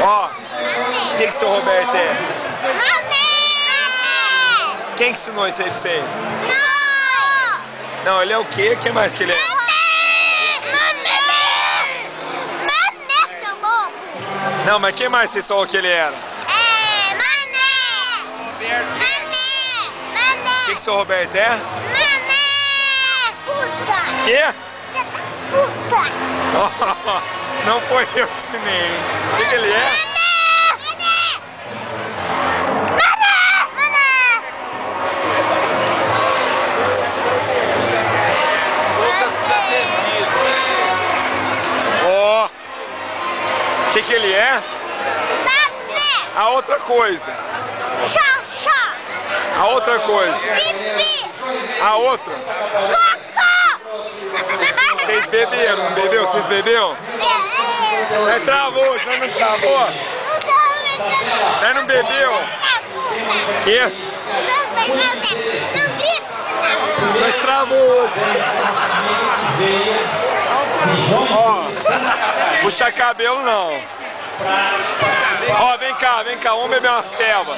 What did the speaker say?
Ó, o que seu Roberto é? Quem que ensinou isso aí pra vocês? Não, ele é o quê? O que mais que ele é? Não, mas quem mais vocês falou que ele era? O que seu Roberto é? Quê? Puta! Não foi eu que ensinei. O que ele é? Ó, o que ele é? A outra coisa. A outra coisa. A outra. Vocês beberam, não bebeu? Vocês beberam? Mas travou, já não travou? Mas não bebeu? Quê? Mas travou hoje. Ó, puxa cabelo não. Ó, vem cá, vamos beber uma ceva.